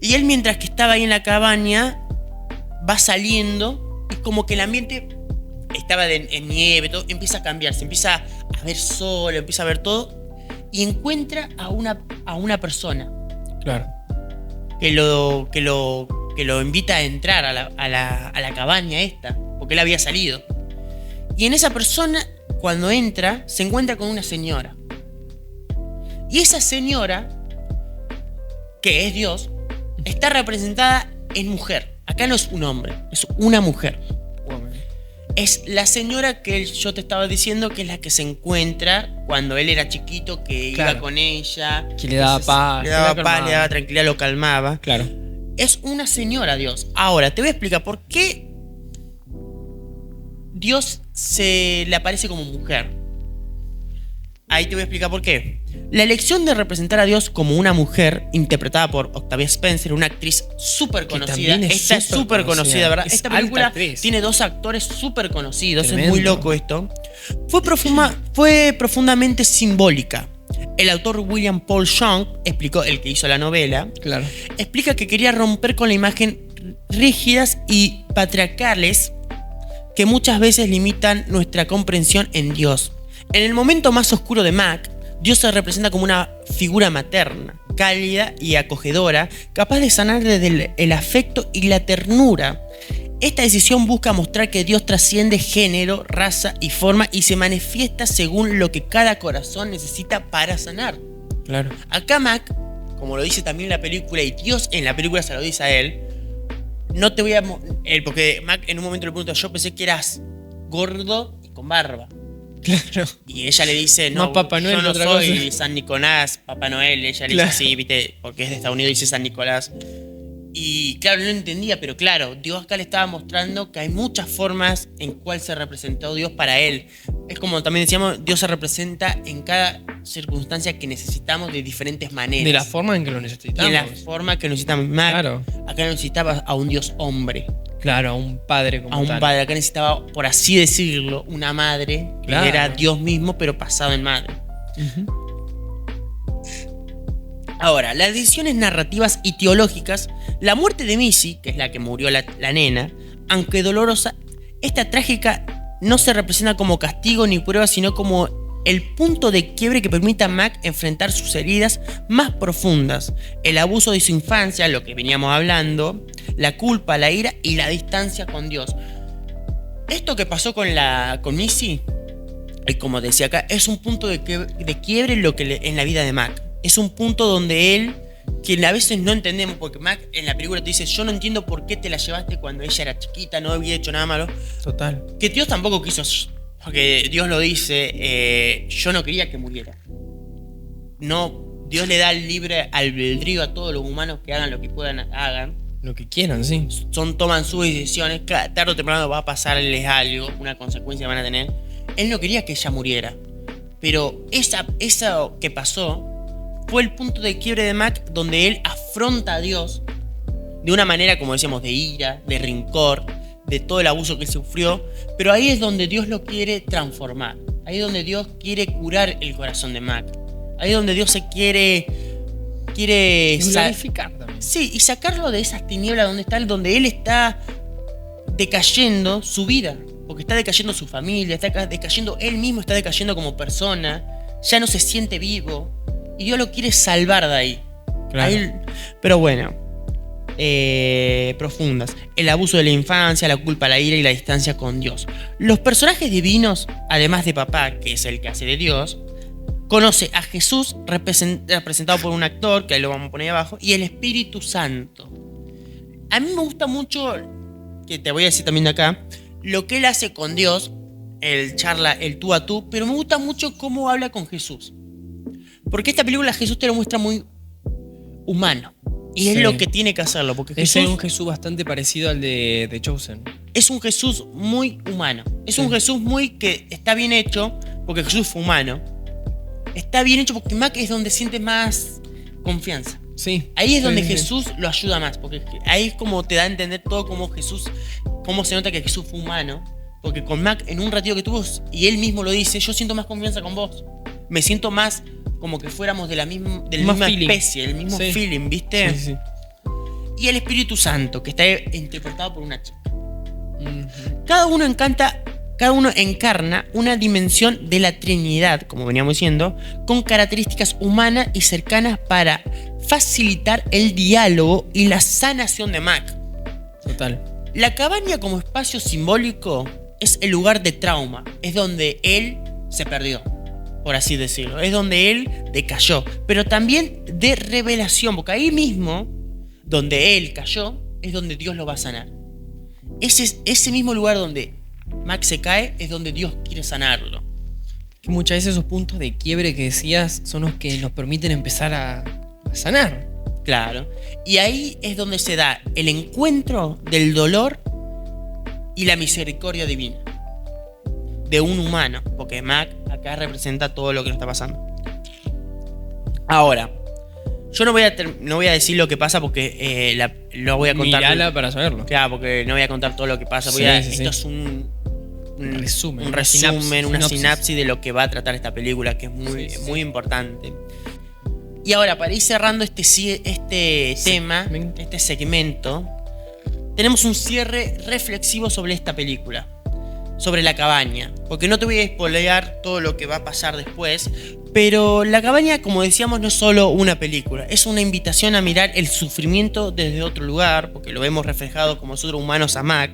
Y él, mientras que estaba ahí en la cabaña, va saliendo. Y como que el ambiente estaba en nieve, todo empieza a cambiar. Se empieza a ver sol, empieza a ver todo. Y encuentra a una persona. Claro. Que lo invita a entrar a la cabaña esta. Porque él había salido. Y en esa persona, cuando entra, se encuentra con una señora. Y esa señora, que es Dios, está representada en mujer. Acá no es un hombre, es una mujer. Es la señora que yo te estaba diciendo, que es la que se encuentra cuando él era chiquito, que iba con ella. Que le daba paz. Le daba paz, le daba tranquilidad, lo calmaba. Claro. Es una señora, Dios. Ahora, te voy a explicar por qué Dios se le aparece como mujer. Ahí te voy a explicar por qué. La elección de representar a Dios como una mujer, interpretada por Octavia Spencer, una actriz súper conocida. Esta es súper conocida, ¿verdad? Esta película tiene 2 actores súper conocidos. Tremendo. Es muy loco esto. Fue profundamente simbólica. El autor William Paul Young explicó, el que hizo la novela, claro, explica que quería romper con la imagen rígidas y patriarcales que muchas veces limitan nuestra comprensión en Dios. En el momento más oscuro de Mac, Dios se representa como una figura materna, cálida y acogedora, capaz de sanar desde el afecto y la ternura. Esta decisión busca mostrar que Dios trasciende género, raza y forma y se manifiesta según lo que cada corazón necesita para sanar. Claro. Acá Mac, como lo dice también la película, y Dios en la película se lo dice a él, no te voy a... porque Mac en un momento le pregunta, yo pensé que eras gordo y con barba. Claro. Y ella le dice, no, Papá Noel, yo no otra soy cosa. San Nicolás, Papá Noel. Ella le dice así, viste, porque es de Estados Unidos, dice San Nicolás. Y claro, no entendía, pero claro, Dios acá le estaba mostrando que hay muchas formas en cuál se representó Dios para él. Es como también decíamos, Dios se representa en cada circunstancia que necesitamos de diferentes maneras. De la forma en que lo necesitamos. De la forma que necesitamos. Claro. Acá necesitaba a un Dios hombre. Claro, a un padre como a un tal. padre. Acá necesitaba, por así decirlo, una madre. Claro. Que era Dios mismo, pero pasado en madre. Ahora, las decisiones narrativas y teológicas, la muerte de Missy, que es la que murió la nena, aunque dolorosa, esta trágica no se representa como castigo ni prueba, sino como el punto de quiebre que permite a Mac enfrentar sus heridas más profundas, el abuso de su infancia, lo que veníamos hablando, la culpa, la ira y la distancia con Dios. Esto que pasó con Missy, como decía acá, es un punto de quiebre en la vida de Mac. Es un punto donde él, que a veces no entendemos, porque Mac en la película te dice, yo no entiendo por qué te la llevaste cuando ella era chiquita, no había hecho nada malo. Total. Que Dios tampoco quiso, porque Dios lo dice, yo no quería que muriera. No, Dios le da el libre albedrío a todos los humanos que hagan lo que puedan, hagan. Lo que quieran, sí. Toman sus decisiones, claro, tarde o temprano va a pasarles algo, una consecuencia van a tener. Él no quería que ella muriera, pero eso que pasó fue el punto de quiebre de Mac, donde él afronta a Dios de una manera, como decíamos, de ira, de rencor, de todo el abuso que él sufrió, pero ahí es donde Dios lo quiere transformar, ahí es donde Dios quiere curar el corazón de Mac, ahí es donde Dios se quiere glorificar también. Sí, y sacarlo de esas tinieblas donde él está decayendo su vida, porque está decayendo su familia, está decayendo él mismo, está decayendo como persona, ya no se siente vivo, y Dios lo quiere salvar de ahí. Claro. Pero bueno, profundas. El abuso de la infancia, la culpa, la ira y la distancia con Dios. Los personajes divinos, además de papá, que es el que hace de Dios, conoce a Jesús representado por un actor, que ahí lo vamos a poner abajo, y el Espíritu Santo. A mí me gusta mucho, que te voy a decir también de acá, lo que él hace con Dios, el charla, el tú a tú, pero me gusta mucho cómo habla con Jesús. Porque esta película Jesús te lo muestra muy humano. Y es lo que tiene que hacerlo. Porque Jesús es un Jesús bastante parecido al de The Chosen. Es un Jesús muy humano. Es un Jesús muy que está bien hecho, porque Jesús fue humano. Está bien hecho porque Mac es donde siente más confianza. Sí. Ahí es donde Jesús lo ayuda más. Porque ahí es como te da a entender todo como Jesús, cómo se nota que Jesús fue humano. Porque con Mac, en un ratito que tuvo, y él mismo lo dice, yo siento más confianza con vos. Me siento más como que fuéramos de la misma especie, el mismo feeling, ¿viste? Sí, sí. Y el Espíritu Santo, que está interpretado por una chica. Cada uno encarna una dimensión de la Trinidad, como veníamos diciendo, con características humanas y cercanas para facilitar el diálogo y la sanación de Mac. Total. La cabaña como espacio simbólico es el lugar de trauma, es donde él se perdió, por así decirlo, es donde él decayó, pero también de revelación, porque ahí mismo, donde él cayó, es donde Dios lo va a sanar. Ese mismo lugar donde Max se cae es donde Dios quiere sanarlo. Que muchas veces esos puntos de quiebre que decías son los que nos permiten empezar a sanar. Claro. Y ahí es donde se da el encuentro del dolor y la misericordia divina de un humano, porque Mac acá representa todo lo que nos está pasando. Ahora, yo no voy a decir lo que pasa porque lo voy a contar. Mirala para saberlo. Claro, porque no voy a contar todo lo que pasa. Esto es un resumen, una sinapsis de lo que va a tratar esta película, que es muy importante. Y ahora, para ir cerrando este tema, este segmento, tenemos un cierre reflexivo sobre esta película, sobre la cabaña. Porque no te voy a spoilear todo lo que va a pasar después, pero la cabaña, como decíamos, no es solo una película, es una invitación a mirar el sufrimiento desde otro lugar, porque lo vemos reflejado como nosotros humanos a Mac.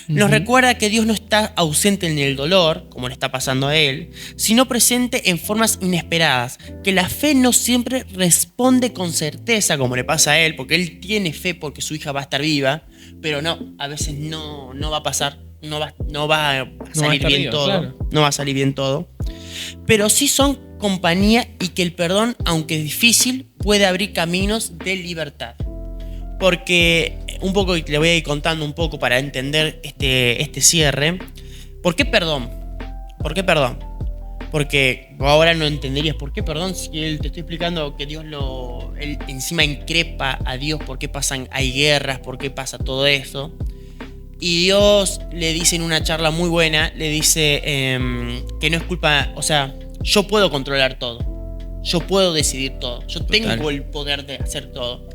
Nos recuerda que Dios no está ausente en el dolor, como le está pasando a él, sino presente en formas inesperadas, que la fe no siempre responde con certeza, como le pasa a él, porque él tiene fe porque su hija va a estar viva, pero no, a veces no va a pasar, no va a salir bien todo, claro. No va a salir bien todo, pero sí son compañía y que el perdón, aunque es difícil, puede abrir caminos de libertad. Porque un poco, le voy a ir contando un poco para entender este cierre. ¿Por qué perdón? ¿Por qué perdón? Porque ahora no entenderías por qué perdón si te estoy explicando que Dios él encima increpa a Dios por qué hay guerras, por qué pasa todo eso. Y Dios le dice en una charla muy buena, le dice que no es culpa, o sea, yo puedo controlar todo, yo puedo decidir todo, yo tengo el poder de hacer todo.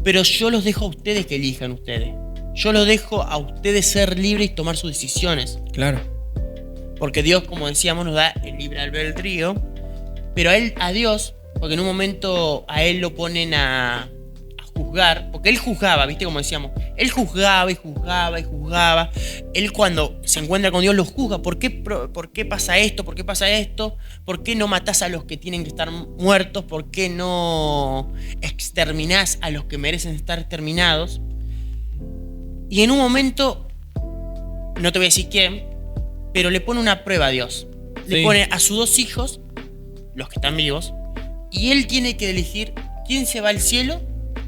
Pero yo los dejo a ustedes que elijan ustedes. Yo los dejo a ustedes ser libres y tomar sus decisiones. Claro. Porque Dios, como decíamos, nos da el libre albedrío. Pero a Dios, porque en un momento a él lo ponen a juzgar. Porque él juzgaba, ¿viste? Como decíamos. Él juzgaba y juzgaba y juzgaba. Él cuando se encuentra con Dios lo juzga. ¿Por qué pasa esto? ¿Por qué pasa esto? ¿Por qué no matás a los que tienen que estar muertos? ¿Por qué no exterminás a los que merecen estar exterminados? Y en un momento, no te voy a decir quién, pero le pone una prueba a Dios. Le pone a sus dos hijos, los que están vivos, y él tiene que elegir quién se va al cielo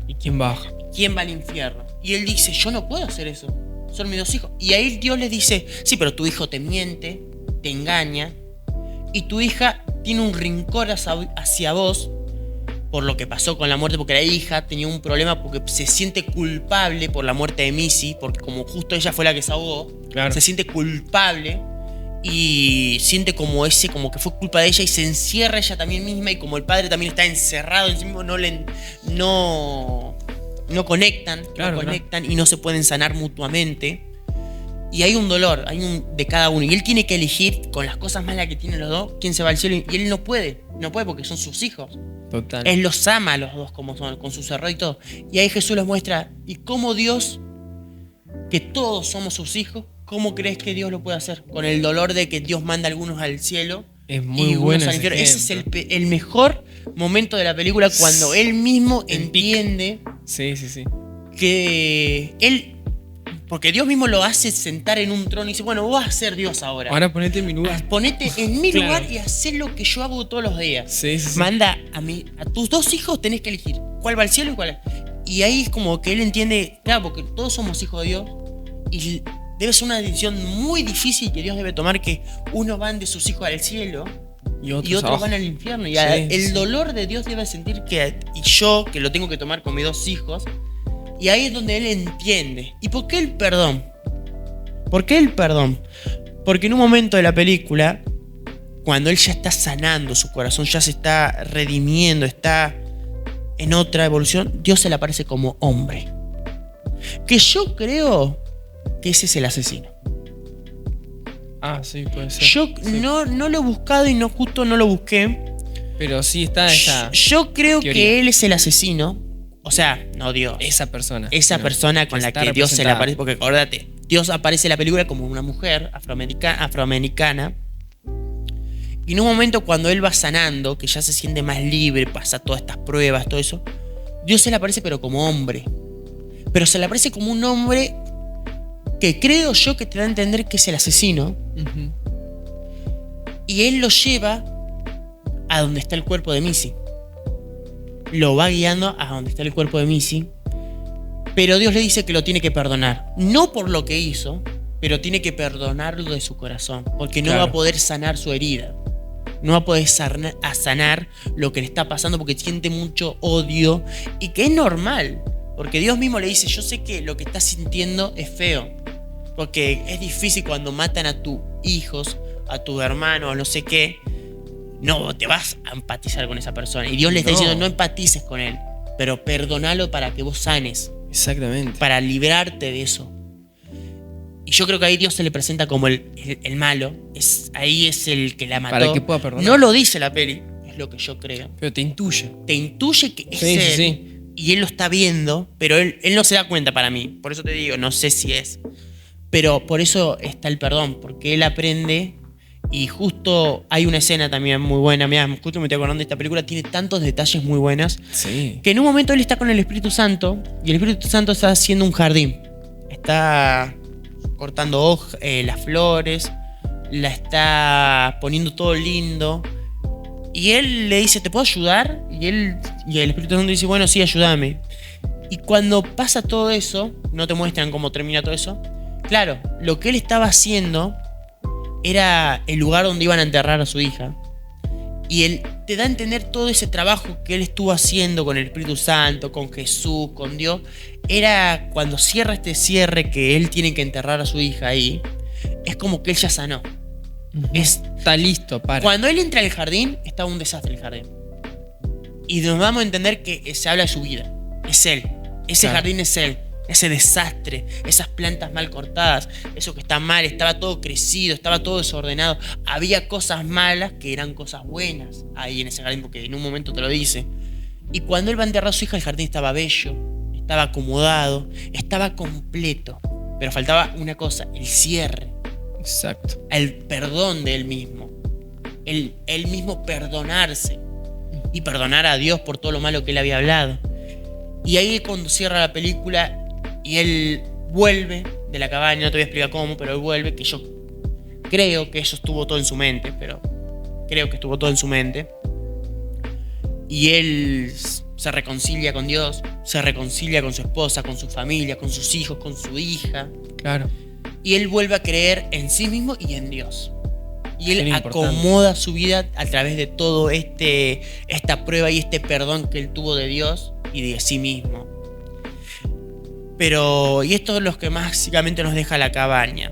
y quién baja. Quién va al infierno. Y él dice, yo no puedo hacer eso. Son mis dos hijos. Y ahí Dios les dice, sí, pero tu hijo te miente, te engaña, y tu hija tiene un rencor hacia vos por lo que pasó con la muerte, porque la hija tenía un problema porque se siente culpable por la muerte de Missy, porque como justo ella fue la que se ahogó, se siente culpable y siente como que fue culpa de ella y se encierra ella también misma, y como el padre también está encerrado en sí mismo, no conectan, y no se pueden sanar mutuamente. Y hay un dolor, de cada uno. Y él tiene que elegir, con las cosas malas que tienen los dos, quién se va al cielo. Y él no puede porque son sus hijos. Total. Él los ama a los dos como son, con sus errores y todo. Y ahí Jesús les muestra, y cómo Dios, que todos somos sus hijos, ¿cómo crees que Dios lo puede hacer? Con el dolor de que Dios manda a algunos al cielo Es muy y bueno unos al ese infierno. Ese es ejemplo. el mejor momento de la película, cuando él mismo El pic. entiende Sí, sí, sí. que él, porque Dios mismo lo hace sentar en un trono y dice, bueno, vos vas a ser Dios ahora. Ahora ponete en mi lugar. Ponete en mi Claro. lugar y hacé lo que yo hago todos los días. Sí, sí, sí. Manda a tus dos hijos, tenés que elegir cuál va al cielo y cuál. Y ahí es como que él entiende, claro, porque todos somos hijos de Dios y debe ser una decisión muy difícil que Dios debe tomar, que unos van de sus hijos al cielo y otros abajo. van al infierno. Y Sí, el sí. dolor de Dios debe sentir que, y yo, que lo tengo que tomar con mis dos hijos, y ahí es donde él entiende. ¿Y por qué el perdón? ¿Por qué el perdón? Porque en un momento de la película, cuando él ya está sanando su corazón, ya se está redimiendo, está en otra evolución, Dios se le aparece como hombre. Que yo creo que ese es el asesino. Ah, sí, puede ser. Yo Sí. no lo he buscado y justo no lo busqué. Pero sí está esa, Yo creo teoría. que él es el asesino. O sea, no Dios. esa persona. Esa ¿no? persona con Que la está que Dios se le representada. aparece. Porque acordate, Dios aparece en la película como una mujer afroamericana. Y en un momento cuando él va sanando, que ya se siente más libre, pasa todas estas pruebas, todo eso, Dios se le aparece pero como hombre. Pero se le aparece como un hombre que creo yo que te da a entender que es el asesino. Ujú. Y él lo lleva a donde está el cuerpo de Missy. Lo va guiando a donde está el cuerpo de Missy. Pero Dios le dice que lo tiene que perdonar. No por lo que hizo, pero tiene que perdonarlo de su corazón. Porque no Claro. va a poder sanar su herida. No va a poder sanar lo que le está pasando porque siente mucho odio. Y que es normal. Porque Dios mismo le dice, yo sé que lo que estás sintiendo es feo. Porque es difícil cuando matan a tus hijos, a tu hermano, o no sé qué. No te vas a empatizar con esa persona. Y Dios le está No. diciendo, no empatices con él, pero perdonalo para que vos sanes, Exactamente. para librarte de eso. Y yo creo que ahí Dios se le presenta como el malo. Ahí es el que la mató. Para que pueda perdonar. No lo dice la peli, es lo que yo creo. Pero te intuye. Te intuye que es Sí, él. sí, sí. Y él lo está viendo, pero él no se da cuenta para mí. Por eso te digo, no sé si es. Pero por eso está el perdón, porque él aprende. Y justo hay una escena también muy buena. Mirá, justo me estoy acordando de esta película. Tiene tantos detalles muy buenos. Sí. Que en un momento él está con el Espíritu Santo. Y el Espíritu Santo está haciendo un jardín. Está cortando las flores. La está poniendo todo lindo. Y él le dice, ¿te puedo ayudar? Y el Espíritu Santo dice, bueno, sí, ayúdame. Y cuando pasa todo eso, no te muestran cómo termina todo eso. Claro, lo que él estaba haciendo era el lugar donde iban a enterrar a su hija. Y él te da a entender todo ese trabajo que él estuvo haciendo con el Espíritu Santo, con Jesús, con Dios. Era cuando cierra este cierre que él tiene que enterrar a su hija ahí. Es como que él ya sanó. Está listo para. Cuando él entra al jardín, estaba un desastre el jardín. Y nos damos a entender que se habla de su vida. Es él. Ese Claro. jardín es él. Ese desastre, esas plantas mal cortadas, eso que está mal, estaba todo crecido, estaba todo desordenado. Había cosas malas que eran cosas buenas ahí en ese jardín, porque en un momento te lo dice. Y cuando él va a enterrar a su hija, el jardín estaba bello, estaba acomodado, estaba completo. Pero faltaba una cosa, el cierre, Exacto. el perdón de él mismo. Él mismo perdonarse y perdonar a Dios por todo lo malo que él había hablado. Y ahí es cuando cierra la película y él vuelve de la cabaña, no te voy a explicar cómo, pero él vuelve, que yo creo que eso estuvo todo en su mente, pero creo que estuvo todo en su mente. Y él se reconcilia con Dios, se reconcilia con su esposa, con su familia, con sus hijos, con su hija. Claro. Y él vuelve a creer en sí mismo y en Dios. Y él Bien importante. acomoda su vida a través de todo esta prueba y este perdón que él tuvo de Dios y de sí mismo. Pero, y esto es lo que básicamente nos deja la cabaña.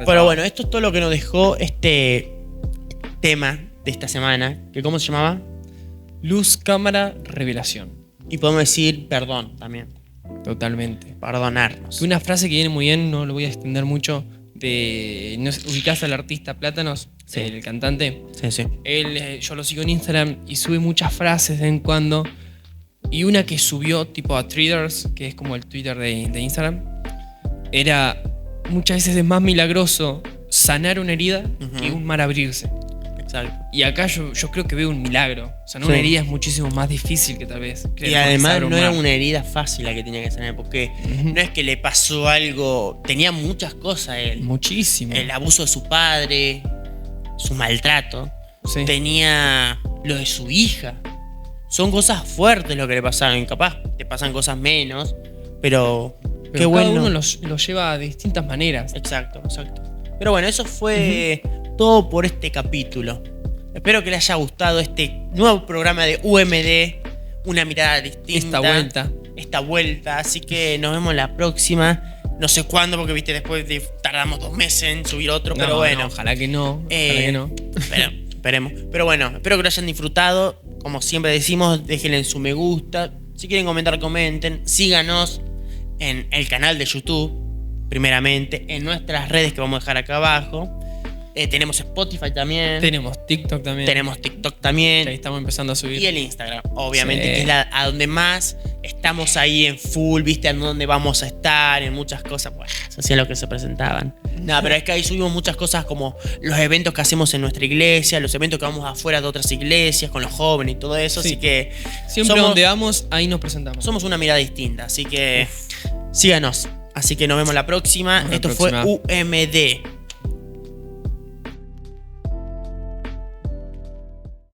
Pero bueno, esto es todo lo que nos dejó este tema de esta semana, que ¿cómo se llamaba? Luz, cámara, revelación. Y podemos decir perdón también, Totalmente. perdonarnos. Una frase que viene muy bien, no lo voy a extender mucho, ¿no ubicás al artista Plátanos? Sí. El cantante. Sí. Él, yo lo sigo en Instagram y sube muchas frases de vez en cuando. Y una que subió tipo a Traders, que es como el Twitter de Instagram, era: muchas veces es más milagroso sanar una herida que un mar abrirse. Exacto. Y acá yo creo que veo un milagro. Sanar Sí. una herida es muchísimo más difícil que tal vez. Y además no era una una herida fácil la que tenía que sanar, porque no es que le pasó algo, tenía muchas cosas él. Muchísimo. El abuso de su padre, su maltrato, Sí. tenía lo de su hija. Son cosas fuertes lo que le pasaron. Capaz te pasan cosas menos, pero Pero qué cada bueno. uno lo lleva de distintas maneras. Exacto. Pero bueno, eso fue todo por este capítulo. Espero que les haya gustado este nuevo programa de UMD, una mirada distinta. Esta vuelta. Así que nos vemos la próxima. No sé cuándo, porque viste, después tardamos 2 meses en subir otro, pero bueno. Ojalá que no. Ojalá que no. Esperemos. Pero bueno, espero que lo hayan disfrutado. Como siempre decimos, déjenle su me gusta. Si quieren comentar, comenten. Síganos en el canal de YouTube, primeramente, en nuestras redes que vamos a dejar acá abajo. Tenemos Spotify también. Tenemos TikTok también. Tenemos TikTok también. Ahí estamos empezando a subir. Y el Instagram, obviamente, Sí. que es a donde más estamos ahí en full, viste, en donde vamos a estar, en muchas cosas. Bueno, eso hacía lo que se presentaban. Nada, pero es que ahí subimos muchas cosas como los eventos que hacemos en nuestra iglesia, los eventos que vamos afuera de otras iglesias, con los jóvenes y todo eso. Sí. Así que Siempre donde vamos, ahí nos presentamos. somos una mirada distinta. Así que síganos. Así que nos vemos la próxima. Hasta la Esto próxima. fue UMD.